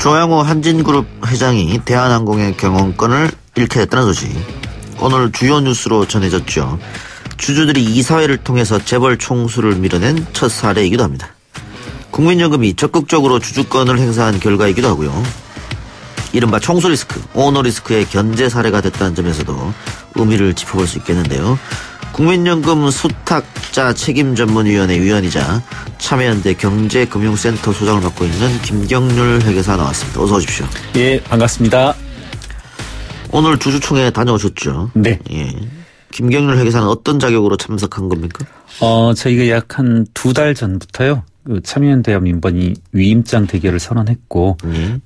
조양호 한진그룹 회장이 대한항공의 경영권을 잃게 됐다는 소식. 오늘 주요 뉴스로 전해졌죠. 주주들이 이사회를 통해서 재벌 총수를 밀어낸 첫 사례이기도 합니다. 국민연금이 적극적으로 주주권을 행사한 결과이기도 하고요. 이른바 총수 리스크, 오너 리스크의 견제 사례가 됐다는 점에서도 의미를 짚어볼 수 있겠는데요. 국민연금 수탁자 책임전문위원회 위원이자 참여연대 경제금융센터 소장을 맡고 있는 김경률 회계사 나왔습니다. 어서 오십시오. 예, 반갑습니다. 오늘 주주총회 다녀오셨죠? 네. 예. 김경률 회계사는 어떤 자격으로 참석한 겁니까? 저희가 약 한 2달 전부터요. 참여연대 민번이 위임장 대결을 선언했고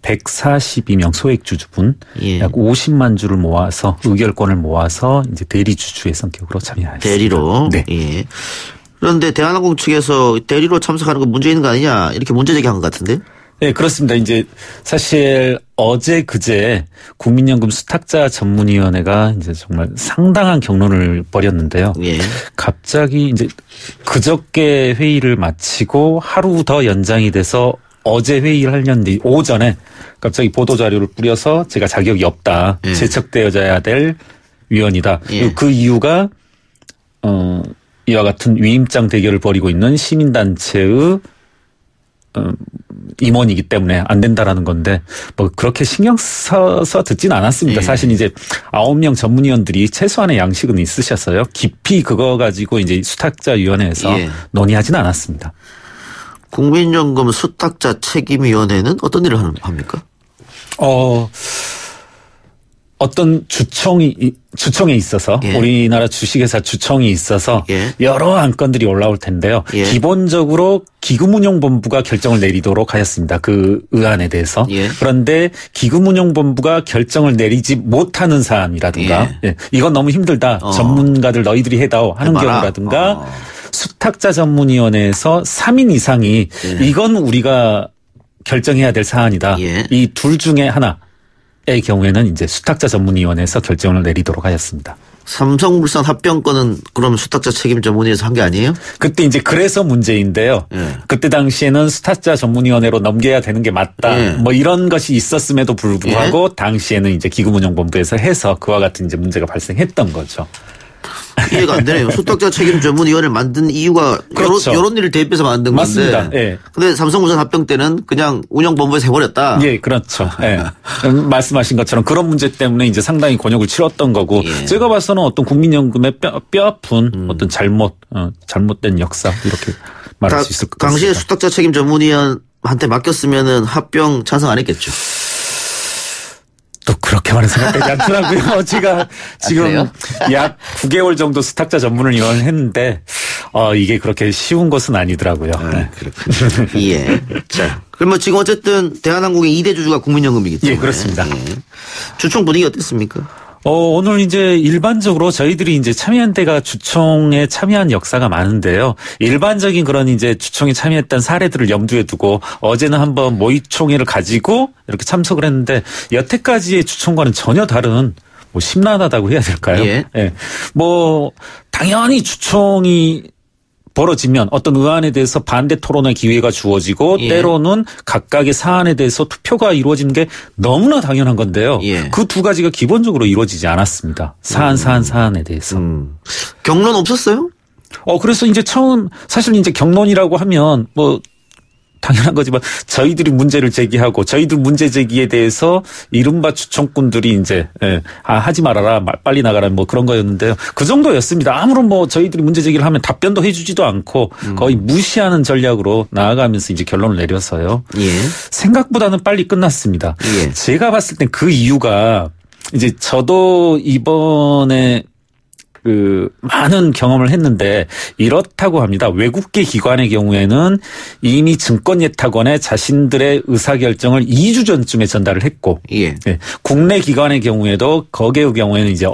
142명 소액 주주분 약 50만 주를 모아서 의결권을 모아서 이제 대리 주주의 성격으로 참여했습니다. 대리로. 네. 예. 그런데 대한항공 측에서 대리로 참석하는 건 문제 있는 거 아니냐 이렇게 문제 제기한 것 같은데? 네, 그렇습니다. 이제 사실 어제 그제 국민연금 수탁자 전문위원회가 이제 정말 상당한 격론을 벌였는데요. 예. 갑자기 이제 그저께 회의를 마치고 하루 더 연장이 돼서 어제 회의를 하려는데 오전에 갑자기 보도자료를 뿌려서 제가 자격이 없다. 예. 제척되어야 될 위원이다. 예. 그 이유가 이와 같은 위임장 대결을 벌이고 있는 시민단체의 임원이기 때문에 안 된다라는 건데 뭐 그렇게 신경 써서 듣진 않았습니다. 예. 사실 이제 9명 전문위원들이 최소한의 양식은 있으셨어요. 깊이 그거 가지고 이제 수탁자위원회에서 예. 논의하진 논의하지는 않았습니다. 국민연금 수탁자 책임위원회는 어떤 일을 합니까? 어떤 주총에 있어서 예. 우리나라 주식회사 주총이 있어서 예. 여러 안건들이 올라올 텐데요. 예. 기본적으로 기금운용본부가 결정을 내리도록 하였습니다. 그 의안에 대해서. 예. 그런데 기금운용본부가 결정을 내리지 못하는 사안이라든가 예. 이건 너무 힘들다. 전문가들 너희들이 해다오 하는 해봐라. 경우라든가 수탁자 전문위원회에서 3인 이상이 이건 우리가 결정해야 될 사안이다. 예. 이 둘 중에 하나. 의 경우에는 이제 수탁자 전문위원회에서 결정을 내리도록 하였습니다. 삼성물산 합병권은 그럼 수탁자 책임 전문위에서 한 게 아니에요? 그때 이제 그래서 문제인데요. 예. 그때 당시에는 수탁자 전문위원회로 넘겨야 되는 게 맞다. 예. 뭐 이런 것이 있었음에도 불구하고 당시에는 이제 기금운용본부에서 해서 그와 같은 이제 문제가 발생했던 거죠. 이해가 안 되네요. 수탁자 책임 전문위원회를 만든 이유가 그렇죠. 이런 일을 대비해서 만든 맞습니다. 건데. 예. 근데 삼성물산 합병 때는 그냥 운영본부에서 해버렸다. 예, 그렇죠. 예. 말씀하신 것처럼 그런 문제 때문에 이제 상당히 곤욕을 치렀던 거고 예. 제가 봐서는 어떤 국민연금의 뼈아픈 어떤 잘못된 역사 이렇게 말할 수 있을 것 같습니다. 당시에 수탁자 책임 전문위원한테 맡겼으면은 합병 찬성 안 했겠죠. 또 그렇게만은 생각되지 않더라고요. 제가 지금 그래요? 약 9개월 정도 수탁자 전문을 했는데 이게 그렇게 쉬운 것은 아니더라고요. 네. 그렇군요. 예. 자, 그러면 지금 어쨌든 대한항공의 2대 주주가 국민연금이기 때문에. 예, 그렇습니다. 예. 주총 분위기 어땠습니까? 오늘 이제 일반적으로 저희들이 이제 참여연대가 주총에 참여한 역사가 많은데요. 일반적인 그런 이제 주총에 참여했던 사례들을 염두에 두고 어제는 한번 모의총회를 가지고 이렇게 참석을 했는데 여태까지의 주총과는 전혀 다른 뭐 심란하다고 해야 될까요? 예. 예. 뭐 당연히 주총이 벌어지면 어떤 의안에 대해서 반대 토론의 기회가 주어지고 예. 때로는 각각의 사안에 대해서 투표가 이루어지는 게 너무나 당연한 건데요. 예. 그 두 가지가 기본적으로 이루어지지 않았습니다. 사안에 대해서. 경론 없었어요? 그래서 이제 처음 사실 이제 경론이라고 하면 뭐 당연한 거지만 저희들이 문제를 제기하고 저희들 문제 제기에 대해서 이른바 주총꾼들이 이제 하지 말아라 빨리 나가라 뭐 그런 거였는데요. 그 정도였습니다. 아무런 뭐 저희들이 문제 제기를 하면 답변도 해주지도 않고 거의 무시하는 전략으로 나아가면서 이제 결론을 내렸어요. 예. 생각보다는 빨리 끝났습니다. 예. 제가 봤을 땐 그 이유가 이제 저도 이번에 많은 경험을 했는데 이렇다고 합니다. 외국계 기관의 경우에는 이미 증권예탁원에 자신들의 의사결정을 2주 전쯤에 전달을 했고 예. 네. 국내 기관의 경우에도 거기의 경우에는 이제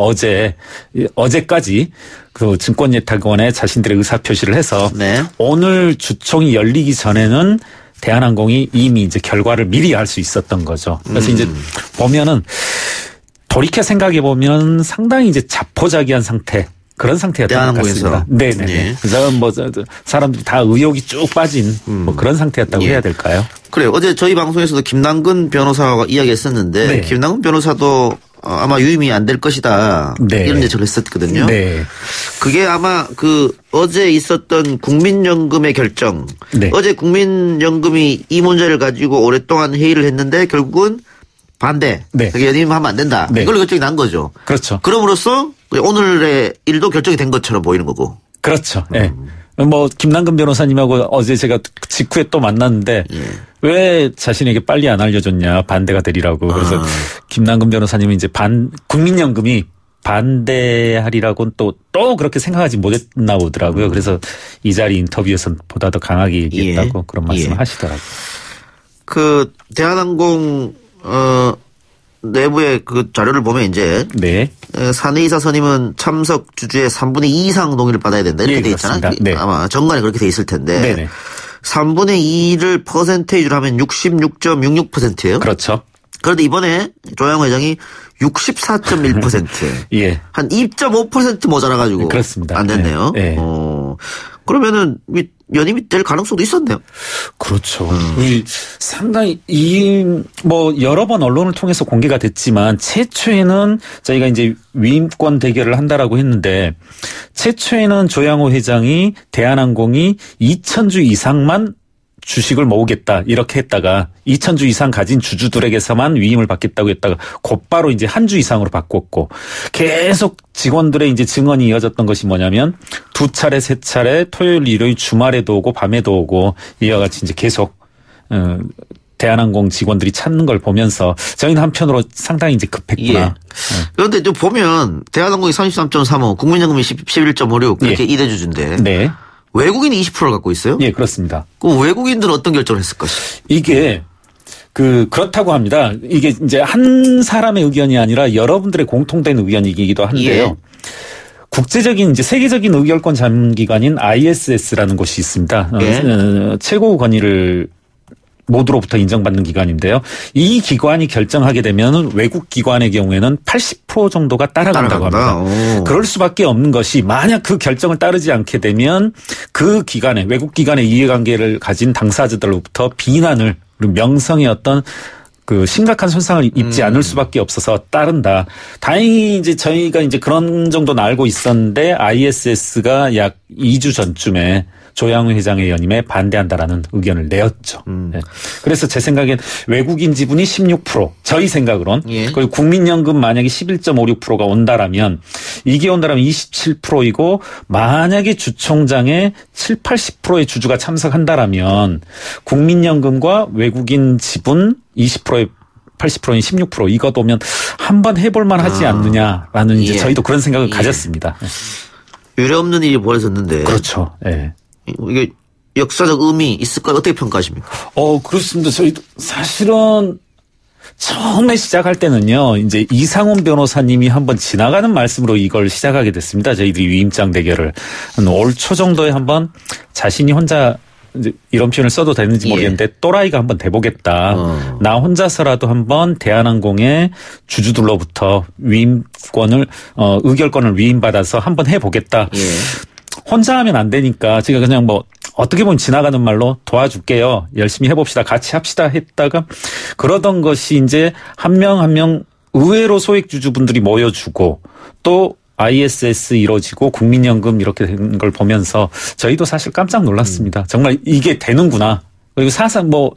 어제까지 그 증권예탁원에 자신들의 의사표시를 해서 네. 오늘 주총이 열리기 전에는 대한항공이 이미 이제 결과를 미리 알 수 있었던 거죠. 그래서 이제 보면은 돌이켜 생각해 보면 상당히 이제 자포자기한 상태. 그런 상태였던 것 대한항공에서. 같습니다. 네네. 예. 그래서 뭐 사람들이 다 의욕이 쭉 빠진 뭐 그런 상태였다고 예. 해야 될까요? 그래요. 어제 저희 방송에서도 김남근 변호사가 이야기했었는데 네. 김남근 변호사도 아마 유임이 안 될 것이다. 네. 이런 예측을 했었거든요. 네. 그게 아마 어제 있었던 국민연금의 결정. 네. 어제 국민연금이 이 문제를 가지고 오랫동안 회의를 했는데 결국은 반대. 네. 그게 연임하면 안 된다. 네. 이걸로 결정이 난 거죠. 그렇죠. 그럼으로써 오늘의 일도 결정이 된 것처럼 보이는 거고. 그렇죠. 예. 뭐 김남근 변호사님하고 어제 제가 직후에 또 만났는데 예. 왜 자신에게 빨리 안 알려줬냐 반대가 되리라고. 그래서 김남근 변호사님은 이제 국민연금이 반대하리라고는 또 그렇게 생각하지 못했나 보더라고요. 그래서 이 자리 인터뷰에서는 보다 더 강하게 얘기했다고 예. 그런 말씀을 예. 하시더라고요. 대한항공 내부의 그 자료를 보면 이제 네. 사내이사 선임은 참석 주주의 3분의 2 이상 동의를 받아야 된다 이렇게 예, 돼 있잖아요. 그렇습니다. 네. 아마 정관에 그렇게 돼 있을 텐데 네네. 3분의 2를 퍼센테이지로 하면 66.66%예요. 그렇죠. 그런데 이번에 조양호 회장이 64.1%. 예. 한 2.5% 모자라가지고 그렇습니다. 안 됐네요. 네. 그러면은 연임이 될 가능성도 있었네요. 그렇죠. 상당히 뭐 여러 번 언론을 통해서 공개가 됐지만 최초에는 저희가 이제 위임권 대결을 한다라고 했는데 최초에는 조양호 회장이 대한항공이 2,000주 이상만 주식을 모으겠다 이렇게 했다가 2,000주 이상 가진 주주들에게서만 위임을 받겠다고 했다가 곧바로 이제 한 주 이상으로 바꿨고 계속 직원들의 이제 증언이 이어졌던 것이 뭐냐면 2차례, 3차례 토요일, 일요일 주말에도 오고 밤에도 오고 이와 같이 이제 계속 대한항공 직원들이 찾는 걸 보면서 저희는 한편으로 상당히 이제 급했구나. 예. 그런데 좀 보면 대한항공이 33.35, 국민연금이 11.56 그렇게 예. 2대 주주인데 네. 외국인이 20%를 갖고 있어요? 예, 그렇습니다. 그럼 외국인들은 어떤 결정을 했을 것이? 이게 그렇다고 합니다. 이게 이제 한 사람의 의견이 아니라 여러분들의 공통된 의견이기도 한데요. 예. 국제적인 이제 세계적인 의결권 자문기관인 ISS라는 곳이 있습니다. 예. 최고 권위를 모두로부터 인정받는 기관인데요. 이 기관이 결정하게 되면 외국 기관의 경우에는 80% 정도가 따라간다고 합니다. 오. 그럴 수밖에 없는 것이 만약 그 결정을 따르지 않게 되면 그 기관에 외국 기관의 이해관계를 가진 당사자들로부터 비난을 그리고 명성의 어떤 그 심각한 손상을 입지 않을 수밖에 없어서 따른다. 다행히 이제 저희가 이제 그런 정도는 알고 있었는데 ISS가 약 2주 전쯤에 조양호 회장의 연임에 반대한다라는 의견을 내었죠. 네. 그래서 제 생각엔 외국인 지분이 16%, 저희 생각으론 예. 그리고 국민연금 만약에 11.56%가 온다라면 이게 온다라면 27%이고 만약에 주총장에 7, 80%의 주주가 참석한다라면 국민연금과 외국인 지분 20%의 80%인 16% 이것 오면 한번 해볼만 하지 않느냐라는 이제 예. 저희도 그런 생각을 예. 가졌습니다. 유례 없는 일이 벌어졌는데 그렇죠. 예. 이게 역사적 의미 있을까 어떻게 평가하십니까? 그렇습니다. 저희도 사실은 처음에 시작할 때는요, 이제 이상훈 변호사님이 한번 지나가는 말씀으로 이걸 시작하게 됐습니다. 저희들이 위임장 대결을. 올 초 정도에 한번 자신이 혼자 이제 이런 표현을 써도 되는지 모르겠는데 또라이가 한번 돼보겠다. 나 혼자서라도 한번 대한항공의 주주들로부터 위임권을 의결권을 위임받아서 한번 해보겠다. 예. 혼자 하면 안 되니까 제가 그냥 뭐 어떻게 보면 지나가는 말로 도와줄게요. 열심히 해봅시다. 같이 합시다 했다가 그러던 것이 이제 한 명 한 명 의외로 소액주주분들이 모여주고 또 ISS 이루어지고 국민연금 이렇게 된 걸 보면서 저희도 사실 깜짝 놀랐습니다. 정말 이게 되는구나. 그리고 사상 뭐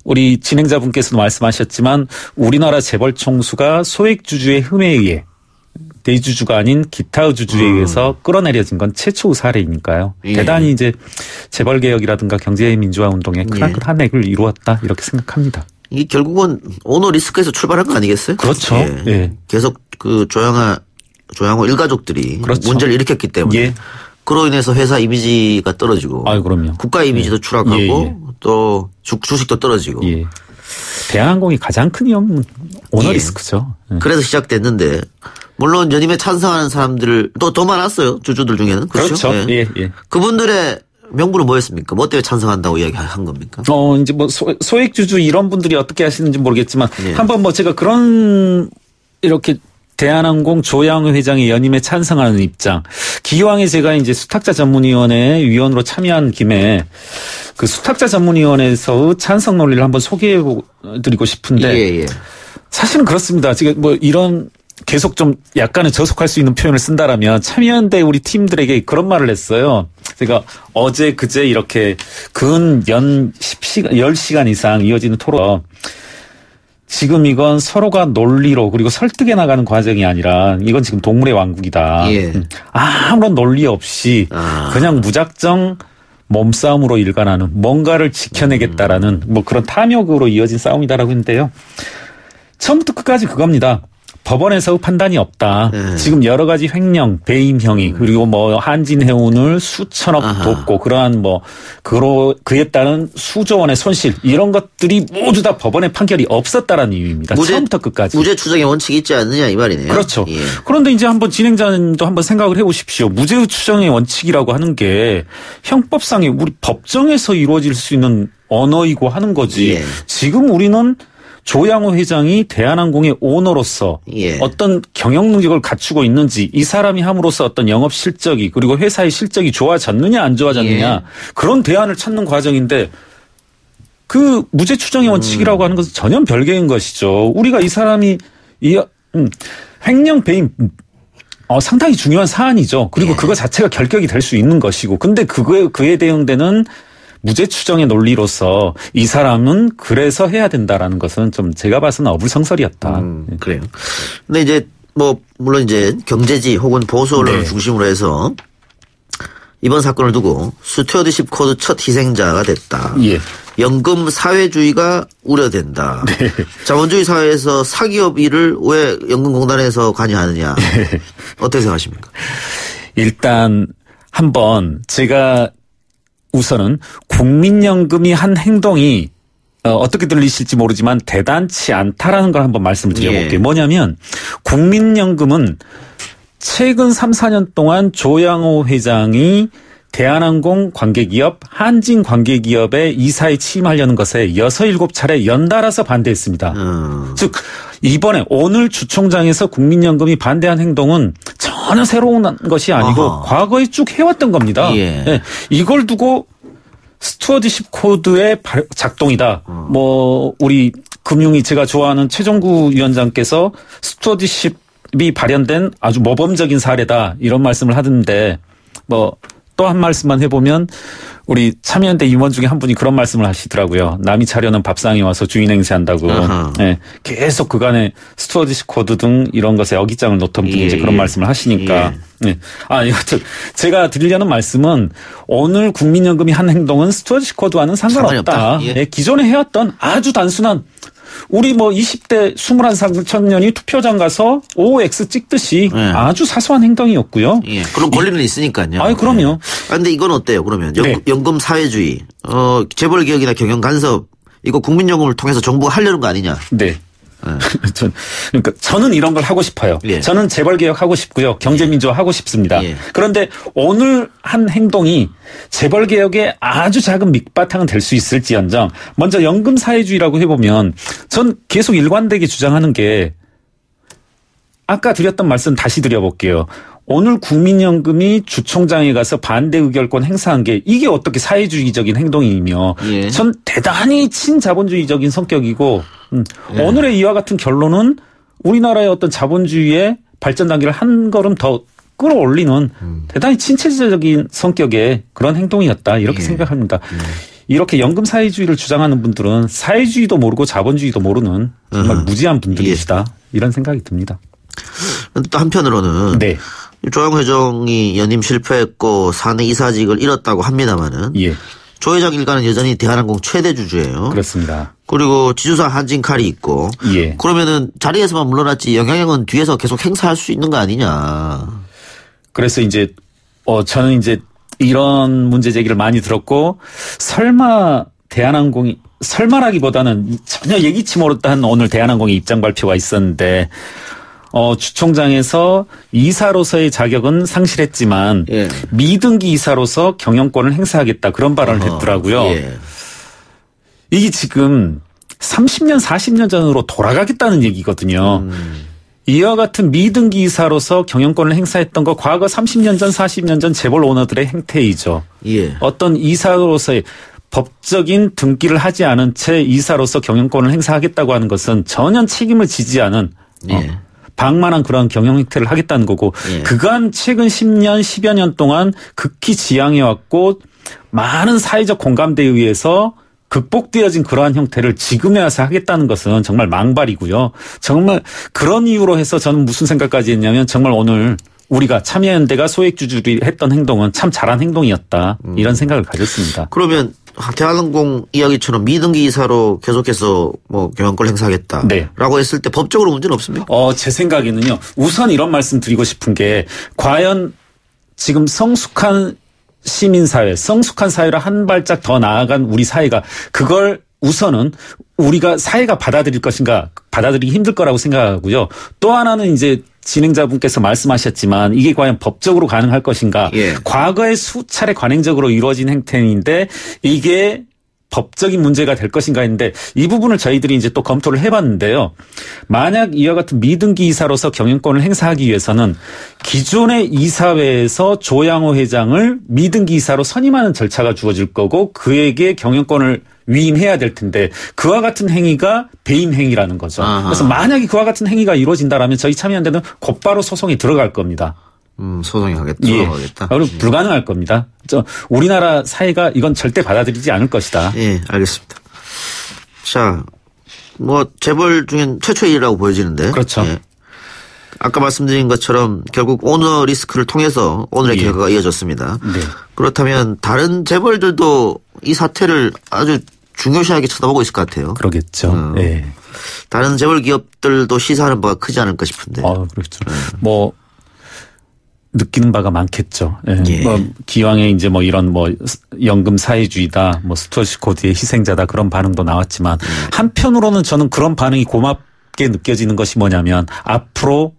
우리 진행자분께서도 말씀하셨지만 우리나라 재벌 총수가 소액주주의 흠에 의해 대주주가 아닌 기타 주주에 의해서 끌어내려진 건 최초의 사례이니까요. 예. 대단히 이제 재벌개혁이라든가 경제민주화 운동에 크나큰 한 획을 이루었다 이렇게 생각합니다. 이게 결국은 오너 리스크에서 출발한 거 아니겠어요? 그렇죠. 예. 예. 계속 그 조양호 일가족들이 그렇죠. 문제를 일으켰기 때문에 예. 그로 인해서 회사 이미지가 떨어지고 그럼요. 국가 이미지도 추락하고 예. 또 주식도 떨어지고 예. 대한항공이 가장 큰 위험은 오너 예. 리스크죠. 예. 그래서 시작됐는데 물론 연임에 찬성하는 사람들 또 더 많았어요. 주주들 중에는. 그렇죠. 그렇죠. 예. 예. 그분들의 명분은 뭐였습니까? 뭐 때문에 찬성한다고 이야기한 겁니까? 이제 뭐 소액주주 이런 분들이 어떻게 하시는지 모르겠지만 예. 한번 뭐 제가 그런 이렇게 대한항공 조양호 회장의 연임에 찬성하는 입장. 기왕에 제가 이제 수탁자 전문위원회 위원으로 참여한 김에 그 수탁자 전문위원회에서 찬성 논리를 한번 소개해 드리고 싶은데 예. 사실은 그렇습니다. 지금 뭐 이런 계속 좀 약간은 저속할 수 있는 표현을 쓴다라면 참여연대 우리 팀들에게 그런 말을 했어요. 제가 어제 그제 이렇게 근 10시간 이상 이어지는 토론. 지금 이건 서로가 논리로 그리고 설득해 나가는 과정이 아니라 이건 지금 동물의 왕국이다. 예. 아무런 논리 없이 그냥 무작정 몸싸움으로 일관하는 뭔가를 지켜내겠다라는 뭐 그런 탐욕으로 이어진 싸움이다라고 했는데요. 처음부터 끝까지 그겁니다. 법원에서 판단이 없다. 네. 지금 여러 가지 횡령, 배임형이 그리고 뭐 한진해운을 수천억 돕고 그러한 뭐 그에 따른 수조 원의 손실 이런 것들이 모두 다 법원의 판결이 없었다라는 이유입니다. 처음부터 끝까지. 무죄 추정의 원칙이 있지 않느냐 이 말이네요. 그렇죠. 예. 그런데 이제 한번 진행자님도 한번 생각을 해보십시오. 무죄 추정의 원칙이라고 하는 게 형법상에 우리 법정에서 이루어질 수 있는 언어이고 하는 거지. 예. 지금 우리는 조양호 회장이 대한항공의 오너로서 예. 어떤 경영 능력을 갖추고 있는지 이 사람이 함으로써 어떤 영업 실적이 그리고 회사의 실적이 좋아졌느냐 안 좋아졌느냐 예. 그런 대안을 찾는 과정인데 그 무죄 추정의 원칙이라고 하는 것은 전혀 별개인 것이죠. 우리가 이 사람이 횡령 배임 상당히 중요한 사안이죠. 그리고 예. 그거 자체가 결격이 될 수 있는 것이고 근데 그에 대응되는 무죄 추정의 논리로서 이 사람은 그래서 해야 된다라는 것은 좀 제가 봐서는 어불성설이었다. 그래요. 근데 이제 뭐 물론 이제 경제지 혹은 보수 언론을 네. 중심으로 해서 이번 사건을 두고 스튜어드십 코드 첫 희생자가 됐다. 예. 연금 사회주의가 우려된다. 네. 자본주의 사회에서 사기업 일을 왜 연금공단에서 관여하느냐. 네. 어떻게 생각하십니까? 일단 한번 제가 우선은 국민연금이 한 행동이 어떻게 들리실지 모르지만 대단치 않다라는 걸 한번 말씀을 드려볼게요. 예. 뭐냐면 국민연금은 최근 3, 4년 동안 조양호 회장이 대한항공 관계기업, 한진 관계기업의 이사에 취임하려는 것에 6, 7차례 연달아서 반대했습니다. 즉 이번에 오늘 주총장에서 국민연금이 반대한 행동은 전혀 새로운 것이 아니고 과거에 쭉 해왔던 겁니다. 예. 네. 이걸 두고 스튜어드십 코드의 작동이다. 뭐 우리 금융위 제가 좋아하는 최종구 위원장께서 스튜어드십이 발현된 아주 모범적인 사례다 이런 말씀을 하던데 뭐 또 한 말씀만 해보면 우리 참여연대 임원 중에 한 분이 그런 말씀을 하시더라고요. 남이 차려는 밥상에 와서 주인 행세한다고. 네. 계속 그간의 스튜어드십 코드 등 이런 것에 어깃장을 놓던 분이 이제 그런 말씀을 하시니까. 네. 여하튼 제가 드리려는 말씀은 오늘 국민연금이 한 행동은 스튜어드십 코드와는 상관없다. 예. 네. 기존에 해왔던 아주 단순한 우리 뭐 20대 21살 청년이 투표장 가서 OX 찍듯이 아주 사소한 행동이었고요. 예. 그런 권리는 있으니까요. 그럼요. 근데 이건 어때요? 그러면 연금 사회주의, 재벌 개혁이나 경영 간섭 이거 국민연금을 통해서 정부가 하려는 거 아니냐? 네. 그러니까 저는 이런 걸 하고 싶어요. 예. 저는 재벌 개혁 하고 싶고요. 경제 민주화 하고 싶습니다. 예. 그런데 오늘 한 행동이 재벌 개혁의 아주 작은 밑바탕은 될 수 있을지언정 먼저 연금 사회주의라고 해보면 전 계속 일관되게 주장하는 게 아까 드렸던 말씀 다시 드려볼게요. 오늘 국민연금이 주총장에 가서 반대 의결권 행사한 게 이게 어떻게 사회주의적인 행동이며 예. 전 대단히 친자본주의적인 성격이고 오늘의 이와 같은 결론은 우리나라의 어떤 자본주의의 발전 단계를 한 걸음 더 끌어올리는 대단히 친체적인 성격의 그런 행동이었다 이렇게 생각합니다. 이렇게 연금 사회주의를 주장하는 분들은 사회주의도 모르고 자본주의도 모르는 정말 무지한 분들이시다 이런 생각이 듭니다. 또 한편으로는 네. 조양호 회장이 연임 실패했고 사내 이사직을 잃었다고 합니다마는 조 회장 일가는 여전히 대한항공 최대 주주예요. 그렇습니다. 그리고 지주사 한진칼이 있고 그러면은 자리에서만 물러났지 영향력은 뒤에서 계속 행사할 수 있는 거 아니냐. 그래서 이제 저는 이제 이런 문제 제기를 많이 들었고 설마 대한항공이 설마라기보다는 전혀 예기치 못한 오늘 대한항공의 입장 발표가 있었는데 주총장에서 이사로서의 자격은 상실했지만 미등기 이사로서 경영권을 행사하겠다 그런 발언을 했더라고요. 이게 지금 30년 40년 전으로 돌아가겠다는 얘기거든요. 이와 같은 미등기 이사로서 경영권을 행사했던 거 과거 30년 전, 40년 전 재벌 오너들의 행태이죠. 예. 어떤 이사로서의 법적인 등기를 하지 않은 채 이사로서 경영권을 행사하겠다고 하는 것은 전혀 책임을 지지 않은 예. 방만한 그런 경영 행태를 하겠다는 거고 예. 그간 최근 10년, 10여 년 동안 극히 지양해왔고 많은 사회적 공감대에 의해서 극복되어진 그러한 형태를 지금에 와서 하겠다는 것은 정말 망발이고요. 정말 그런 이유로 해서 저는 무슨 생각까지 했냐면 정말 오늘 우리가 참여연대가 소액주주들이 했던 행동은 참 잘한 행동이었다. 이런 생각을 가졌습니다. 그러면 대한항공 이야기처럼 미등기 이사로 계속해서 뭐 경영권을 행사하겠다라고 네. 했을 때 법적으로 문제는 없습니까? 제 생각에는요. 우선 이런 말씀 드리고 싶은 게 과연 지금 성숙한 시민사회, 성숙한 사회로 한 발짝 더 나아간 우리 사회가 그걸 우선은 우리가 사회가 받아들일 것인가 받아들이기 힘들 거라고 생각하고요. 또 하나는 이제 진행자분께서 말씀하셨지만 이게 과연 법적으로 가능할 것인가. 예. 과거에 수차례 관행적으로 이루어진 행태인데 이게 법적인 문제가 될 것인가 했는데 이 부분을 저희들이 이제 또 검토를 해봤는데요. 만약 이와 같은 미등기 이사로서 경영권을 행사하기 위해서는 기존의 이사회에서 조양호 회장을 미등기 이사로 선임하는 절차가 주어질 거고 그에게 경영권을 위임해야 될 텐데 그와 같은 행위가 배임 행위라는 거죠. 아하. 그래서 만약에 그와 같은 행위가 이루어진다라면 저희 참여연대는 곧바로 소송이 들어갈 겁니다. 소송이 하겠다. 예. 하겠다. 그리고 불가능할 겁니다. 우리나라 사회가 이건 절대 받아들이지 않을 것이다. 예, 알겠습니다. 자, 뭐 재벌 중엔 최초의 일이라고 보여지는데. 그렇죠. 예. 아까 말씀드린 것처럼 결국 오너 리스크를 통해서 오늘의 예. 결과가 이어졌습니다. 네. 그렇다면 다른 재벌들도 이 사태를 아주 중요시하게 쳐다보고 있을 것 같아요. 그러겠죠. 예. 다른 재벌 기업들도 시사하는 바가 크지 않을까 싶은데. 그렇죠. 뭐 느끼는 바가 많겠죠. 예. 예. 뭐 기왕에 이제 뭐 이런 뭐 연금 사회주의다, 뭐 스튜어트 코드의 희생자다 그런 반응도 나왔지만 한편으로는 저는 그런 반응이 고맙게 느껴지는 것이 뭐냐면 앞으로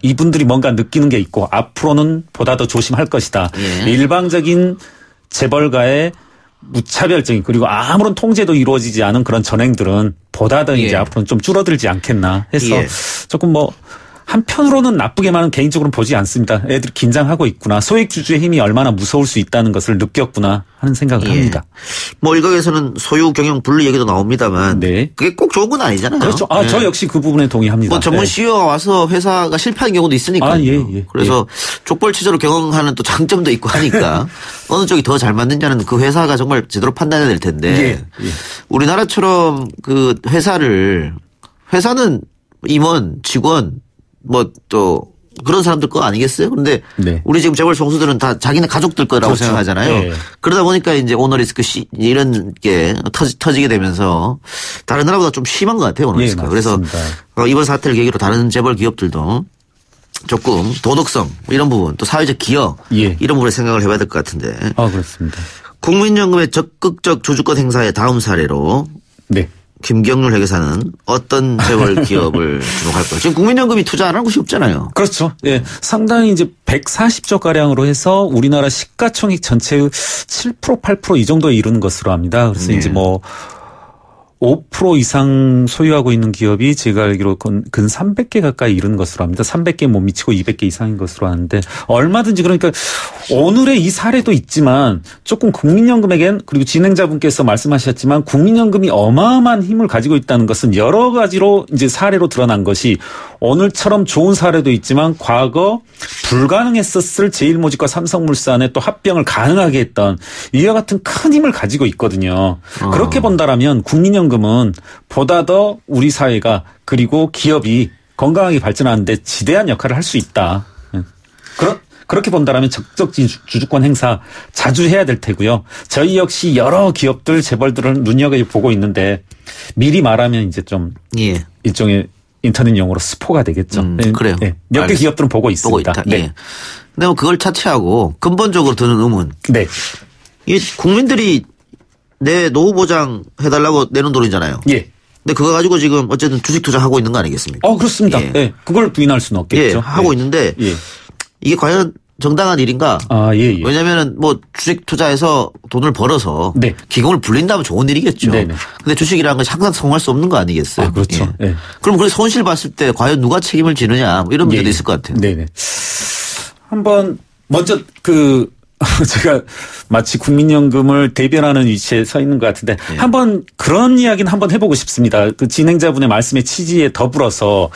이분들이 뭔가 느끼는 게 있고 앞으로는 보다 더 조심할 것이다. 예. 일방적인 재벌가의 무차별적인 그리고 아무런 통제도 이루어지지 않은 그런 전행들은 보다 더 이제 예. 앞으로는 좀 줄어들지 않겠나 해서 예. 조금 뭐 한편으로는 나쁘게만은 개인적으로는 보지 않습니다. 애들이 긴장하고 있구나. 소액주주의 힘이 얼마나 무서울 수 있다는 것을 느꼈구나 하는 생각을 예. 합니다. 뭐 일각에서는 소유 경영 분리 얘기도 나옵니다만 네. 그게 꼭 좋은 건 아니잖아요. 그렇죠. 예. 저 역시 그 부분에 동의합니다. 뭐 전문 네. CEO가 와서 회사가 실패하는 경우도 있으니까요. 예. 그래서 족벌치저로 경영하는 또 장점도 있고 하니까 어느 쪽이 더 잘 맞느냐는 그 회사가 정말 제대로 판단해야 될 텐데 예. 우리나라처럼 그 회사는 임원, 직원 뭐 또 그런 사람들 거 아니겠어요? 근데 네. 우리 지금 재벌 총수들은 다 자기네 가족들 거라고 그렇죠. 생각하잖아요. 예. 그러다 보니까 이제 오너리스크 이런 게 터지게 되면서 다른 나라보다 좀 심한 것 같아요. 오너리스크가. 예, 그래서 맞습니다. 이번 사태를 계기로 다른 재벌 기업들도 조금 도덕성 이런 부분 또 사회적 기여 예. 이런 부분에 생각을 해봐야 될 것 같은데 그렇습니다. 국민연금의 적극적 주주권 행사의 다음 사례로 네. 김경률 회계사는 어떤 재벌 기업을 주목할까요? 지금 국민연금이 투자 안 하는 곳이 없잖아요. 그렇죠. 예. 상당히 이제 140조 가량으로 해서 우리나라 시가총액 전체의 7% 8% 이 정도에 이르는 것으로 합니다. 그래서 네. 이제 뭐 5% 이상 소유하고 있는 기업이 제가 알기로 근 300개 가까이 이른 것으로 합니다. 300개 못 미치고 200개 이상인 것으로 하는데 얼마든지 그러니까 오늘의 이 사례도 있지만 조금 국민연금에겐 그리고 진행자분께서 말씀하셨지만 국민연금이 어마어마한 힘을 가지고 있다는 것은 여러 가지로 이제 사례로 드러난 것이 오늘처럼 좋은 사례도 있지만 과거 불가능했었을 제일모직과 삼성물산의 또 합병을 가능하게 했던 이와 같은 큰 힘을 가지고 있거든요. 그렇게 본다라면 국민연금은 보다 더 우리 사회가 그리고 기업이 건강하게 발전하는데 지대한 역할을 할 수 있다. 그렇게 본다라면 적극 주주권 행사 자주 해야 될 테고요. 저희 역시 여러 기업들 재벌들을 눈여겨보고 있는데 미리 말하면 이제 좀 예. 일종의 인터넷 용어로 스포가 되겠죠. 그래요. 네. 몇 개 기업들은 보고 있습니다. 보고 있다. 네. 예. 근데 뭐 그걸 차치하고 근본적으로 드는 의문. 네. 이 국민들이 내 노후 보장 해달라고 내는 돈이잖아요. 예. 근데 그거 가지고 지금 어쨌든 주식 투자하고 있는 거 아니겠습니까? 그렇습니다. 예. 네. 그걸 부인할 수는 없겠죠. 예, 하고 있는데 예. 이게 과연 정당한 일인가? 아, 예, 예. 왜냐면은 뭐 주식 투자해서 돈을 벌어서 네. 기금을 불린다면 좋은 일이겠죠. 네네. 근데 주식이라는 것이 항상 성공할 수 없는 거 아니겠어요? 아, 그렇죠. 예. 네. 그럼 그 손실 봤을 때 과연 누가 책임을 지느냐 뭐 이런 문제도 예, 있을 것 같아요. 네네. 한번 먼저 제가 마치 국민연금을 대변하는 위치에 서 있는 것 같은데 한번 그런 이야기는 한번 해보고 싶습니다. 그 진행자분의 말씀의 취지에 더불어서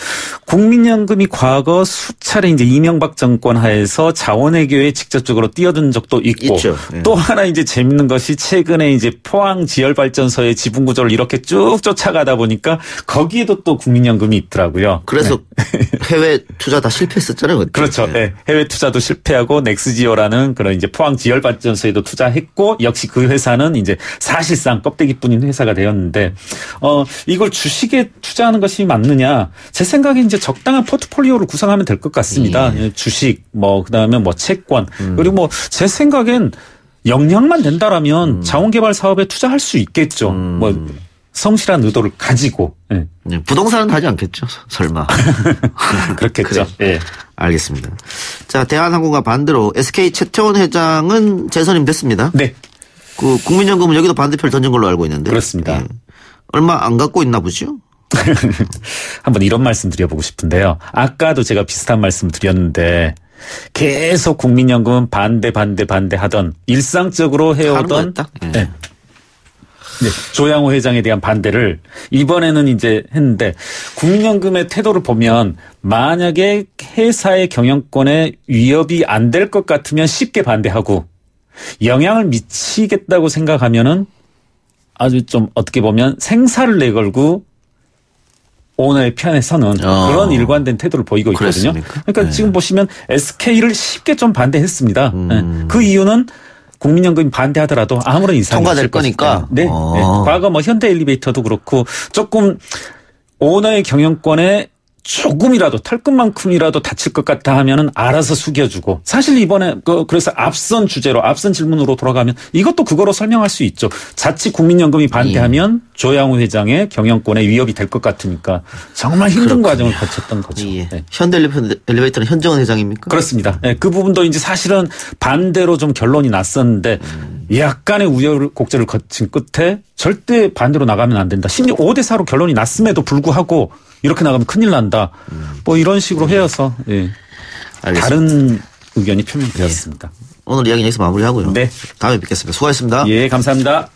국민연금이 과거 수차례 이제 이명박 정권 하에서 자원외교에 직접적으로 뛰어든 적도 있고 있죠. 예. 또 하나 이제 재밌는 것이 최근에 이제 포항 지열발전소의 지분 구조를 이렇게 쭉 쫓아가다 보니까 거기에도 또 국민연금이 있더라고요. 그래서 해외 투자 다 실패했었잖아요. 그때. 그렇죠. 예. 네. 해외 투자도 실패하고 넥스지오라는 그런 이제 포항 지열발전소에도 투자했고 역시 그 회사는 이제 사실상 껍데기뿐인 회사가 되었는데 이걸 주식에 투자하는 것이 맞느냐? 제 생각에 이제 적당한 포트폴리오를 구성하면 될 것 같습니다. 예. 주식 그다음에 채권 그리고 제 생각엔 역량만 된다라면 자원개발 사업에 투자할 수 있겠죠. 성실한 의도를 가지고. 예. 부동산은 하지 않겠죠. 설마. 그렇겠죠. 그래. 예. 알겠습니다. 자, 대한항공과 반대로 SK 최태원 회장은 재선임됐습니다. 네. 그 국민연금은 여기도 반대표를 던진 걸로 알고 있는데. 그렇습니다. 예. 얼마 안 갖고 있나 보죠? 한번 이런 말씀 드려보고 싶은데요. 아까도 제가 비슷한 말씀 드렸는데 계속 국민연금은 반대 하던 일상적으로 해오던 거였다? 예. 네. 네, 조양호 회장에 대한 반대를 이번에는 이제 했는데 국민연금의 태도를 보면 만약에 회사의 경영권에 위협이 안 될 것 같으면 쉽게 반대하고 영향을 미치겠다고 생각하면은 아주 좀 어떻게 보면 생사를 내걸고 오너의 편에 서는 그런 일관된 태도를 보이고 있거든요. 그랬습니까? 그러니까 네. 지금 보시면 SK를 쉽게 좀 반대했습니다. 네. 그 이유는 국민연금이 반대하더라도 아무런 이상이 통과될 없을 거니까. 네. 네. 과거 현대 엘리베이터도 그렇고 조금 오너의 경영권에 조금이라도 털끝만큼이라도 다칠 것 같다 하면은 알아서 숙여주고 사실 이번에 그래서 앞선 질문으로 돌아가면 이것도 그거로 설명할 수 있죠. 자칫 국민연금이 반대하면 조양호 회장의 경영권에 위협이 될 것 같으니까 정말 힘든 과정을 거쳤던 거죠. 예. 네. 현대 엘리베이터는 현정원 회장입니까? 그렇습니다. 네, 그 부분도 이제 사실은 반대로 좀 결론이 났었는데 약간의 우여곡절을 거친 끝에 절대 반대로 나가면 안 된다. 심지어 5대4로 결론이 났음에도 불구하고 이렇게 나가면 큰일 난다. 이런 식으로 해서 예. 다른 의견이 표명되었습니다. 오늘 이야기 여기서 마무리하고요. 네. 다음에 뵙겠습니다. 수고하셨습니다. 예, 감사합니다.